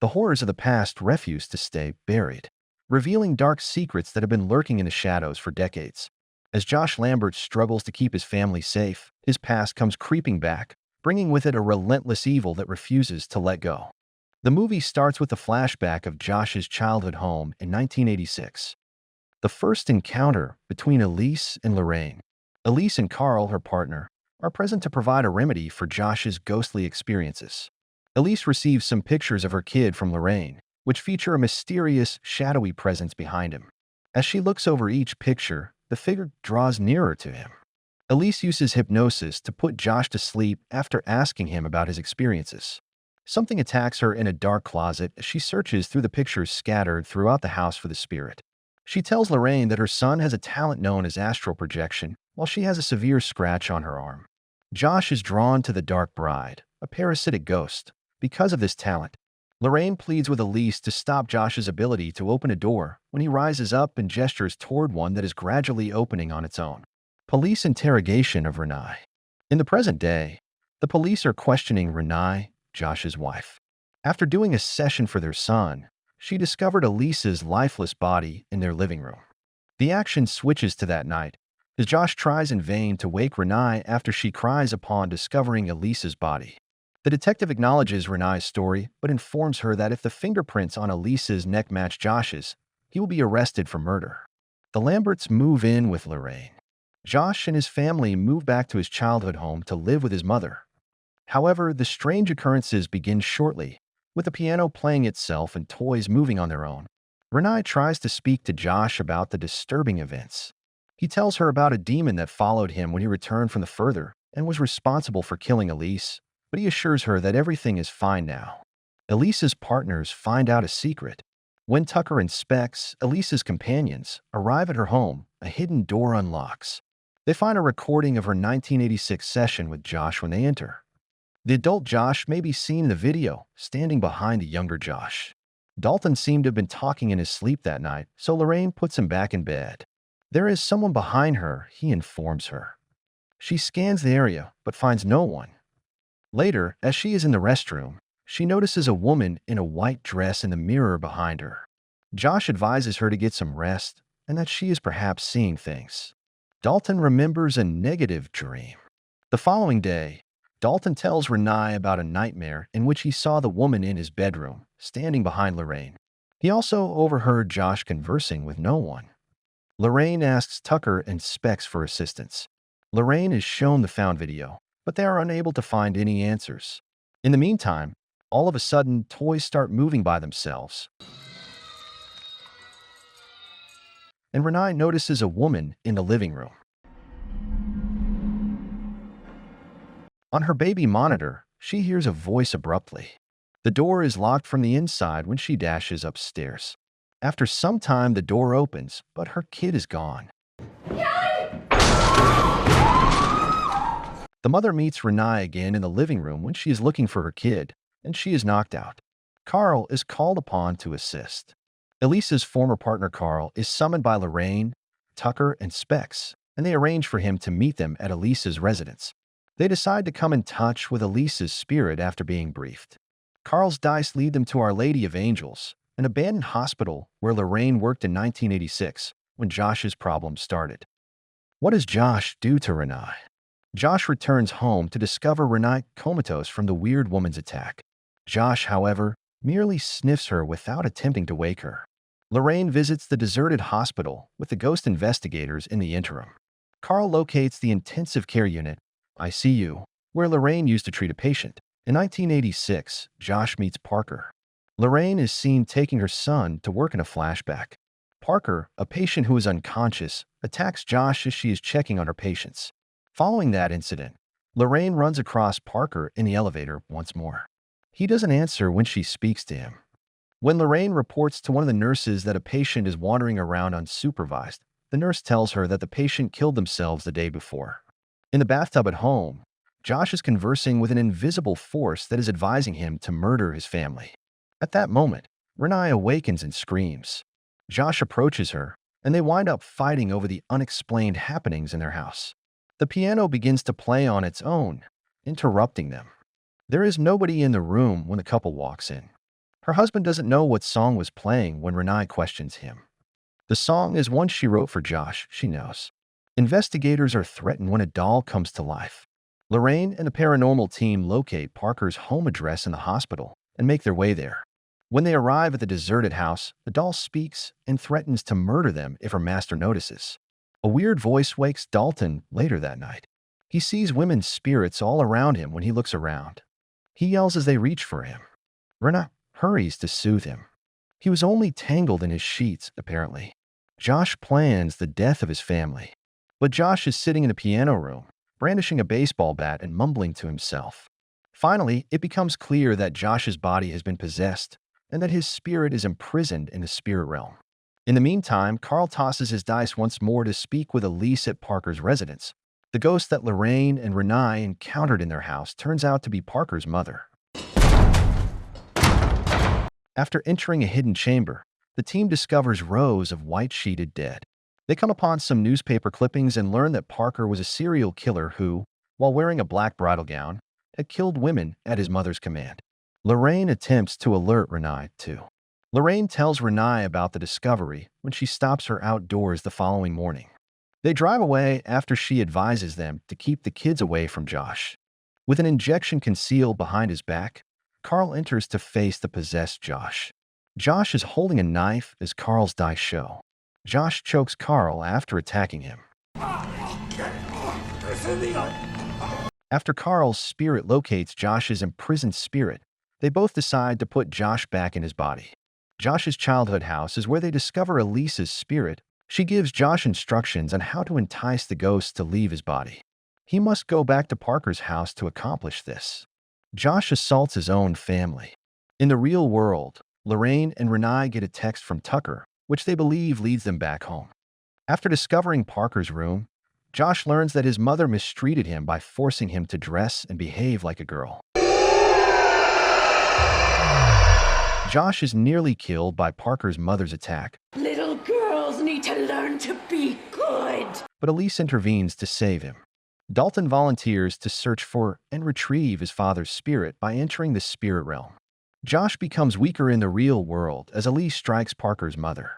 The horrors of the past refuse to stay buried, revealing dark secrets that have been lurking in the shadows for decades. As Josh Lambert struggles to keep his family safe, his past comes creeping back, bringing with it a relentless evil that refuses to let go. The movie starts with a flashback of Josh's childhood home in 1986. The first encounter between Elise and Lorraine. Elise and Carl, her partner, are present to provide a remedy for Josh's ghostly experiences. Elise receives some pictures of her kid from Lorraine, which feature a mysterious, shadowy presence behind him. As she looks over each picture, the figure draws nearer to him. Elise uses hypnosis to put Josh to sleep after asking him about his experiences. Something attacks her in a dark closet as she searches through the pictures scattered throughout the house for the spirit. She tells Lorraine that her son has a talent known as astral projection, while she has a severe scratch on her arm. Josh is drawn to the dark bride, a parasitic ghost, because of this talent. Lorraine pleads with Elise to stop Josh's ability to open a door when he rises up and gestures toward one that is gradually opening on its own. Police interrogation of Renai. In the present day, the police are questioning Renai, Josh's wife. After doing a session for their son, she discovered Elise's lifeless body in their living room. The action switches to that night, as Josh tries in vain to wake Renai after she cries upon discovering Elise's body. The detective acknowledges Renai's story, but informs her that if the fingerprints on Elise's neck match Josh's, he will be arrested for murder. The Lamberts move in with Lorraine. Josh and his family move back to his childhood home to live with his mother. However, the strange occurrences begin shortly, with the piano playing itself and toys moving on their own. Renai tries to speak to Josh about the disturbing events. He tells her about a demon that followed him when he returned from the further and was responsible for killing Elise, but he assures her that everything is fine now. Elise's partners find out a secret. When Tucker and Specs, Elise's companions, arrive at her home, a hidden door unlocks. They find a recording of her 1986 session with Josh when they enter. The adult Josh may be seen in the video, standing behind the younger Josh. Dalton seemed to have been talking in his sleep that night, so Lorraine puts him back in bed. There is someone behind her, he informs her. She scans the area, but finds no one. Later, as she is in the restroom, she notices a woman in a white dress in the mirror behind her. Josh advises her to get some rest and that she is perhaps seeing things. Dalton remembers a negative dream. The following day, Dalton tells Renai about a nightmare in which he saw the woman in his bedroom, standing behind Lorraine. He also overheard Josh conversing with no one. Lorraine asks Tucker and Specs for assistance. Lorraine is shown the found video, but they are unable to find any answers. In the meantime, all of a sudden, toys start moving by themselves. And Renai notices a woman in the living room. On her baby monitor, she hears a voice abruptly. The door is locked from the inside when she dashes upstairs. After some time, the door opens, but her kid is gone. The mother meets Renai again in the living room when she is looking for her kid, and she is knocked out. Carl is called upon to assist. Elise's former partner Carl is summoned by Lorraine, Tucker, and Specs, and they arrange for him to meet them at Elise's residence. They decide to come in touch with Elise's spirit after being briefed. Carl's dice lead them to Our Lady of Angels, an abandoned hospital where Lorraine worked in 1986 when Josh's problems started. What does Josh do to Renai? Josh returns home to discover Renai comatose from the weird woman's attack. Josh, however, merely sniffs her without attempting to wake her. Lorraine visits the deserted hospital with the ghost investigators in the interim. Carl locates the intensive care unit, ICU, where Lorraine used to treat a patient. In 1986, Josh meets Parker. Lorraine is seen taking her son to work in a flashback. Parker, a patient who is unconscious, attacks Josh as she is checking on her patients. Following that incident, Lorraine runs across Parker in the elevator once more. He doesn't answer when she speaks to him. When Lorraine reports to one of the nurses that a patient is wandering around unsupervised, the nurse tells her that the patient killed themselves the day before. In the bathtub at home, Josh is conversing with an invisible force that is advising him to murder his family. At that moment, Renai awakens and screams. Josh approaches her, and they wind up fighting over the unexplained happenings in their house. The piano begins to play on its own, interrupting them. There is nobody in the room when the couple walks in. Her husband doesn't know what song was playing when Renai questions him. The song is one she wrote for Josh, she knows. Investigators are threatened when a doll comes to life. Lorraine and the paranormal team locate Parker's home address in the hospital and make their way there. When they arrive at the deserted house, the doll speaks and threatens to murder them if her master notices. A weird voice wakes Dalton later that night. He sees women's spirits all around him when he looks around. He yells as they reach for him. Rena hurries to soothe him. He was only tangled in his sheets, apparently. Josh plans the death of his family. But Josh is sitting in the piano room, brandishing a baseball bat and mumbling to himself. Finally, it becomes clear that Josh's body has been possessed and that his spirit is imprisoned in the spirit realm. In the meantime, Carl tosses his dice once more to speak with Elise at Parker's residence. The ghost that Lorraine and Renai encountered in their house turns out to be Parker's mother. After entering a hidden chamber, the team discovers rows of white-sheeted dead. They come upon some newspaper clippings and learn that Parker was a serial killer who, while wearing a black bridal gown, had killed women at his mother's command. Lorraine attempts to alert Renai, too. Lorraine tells Renai about the discovery when she stops her outdoors the following morning. They drive away after she advises them to keep the kids away from Josh. With an injection concealed behind his back, Carl enters to face the possessed Josh. Josh is holding a knife as Carl's dice show. Josh chokes Carl after attacking him. After Carl's spirit locates Josh's imprisoned spirit, they both decide to put Josh back in his body. Josh's childhood house is where they discover Elise's spirit. She gives Josh instructions on how to entice the ghost to leave his body. He must go back to Parker's house to accomplish this. Josh assaults his own family. In the real world, Lorraine and Renai get a text from Tucker, which they believe leads them back home. After discovering Parker's room, Josh learns that his mother mistreated him by forcing him to dress and behave like a girl. Josh is nearly killed by Parker's mother's attack. Little girls need to learn to be good. But Elise intervenes to save him. Dalton volunteers to search for and retrieve his father's spirit by entering the spirit realm. Josh becomes weaker in the real world as Elise strikes Parker's mother.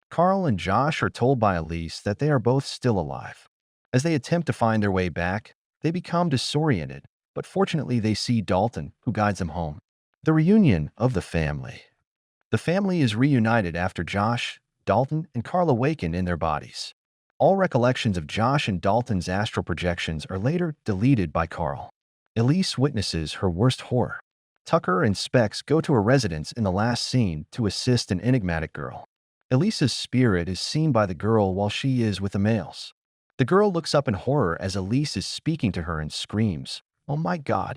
Carl and Josh are told by Elise that they are both still alive. As they attempt to find their way back, they become disoriented, but fortunately they see Dalton, who guides them home. The reunion of the family. The family is reunited after Josh, Dalton, and Carl awaken in their bodies. All recollections of Josh and Dalton's astral projections are later deleted by Carl. Elise witnesses her worst horror. Tucker and Specs go to a residence in the last scene to assist an enigmatic girl. Elise's spirit is seen by the girl while she is with the males. The girl looks up in horror as Elise is speaking to her and screams, "Oh my God,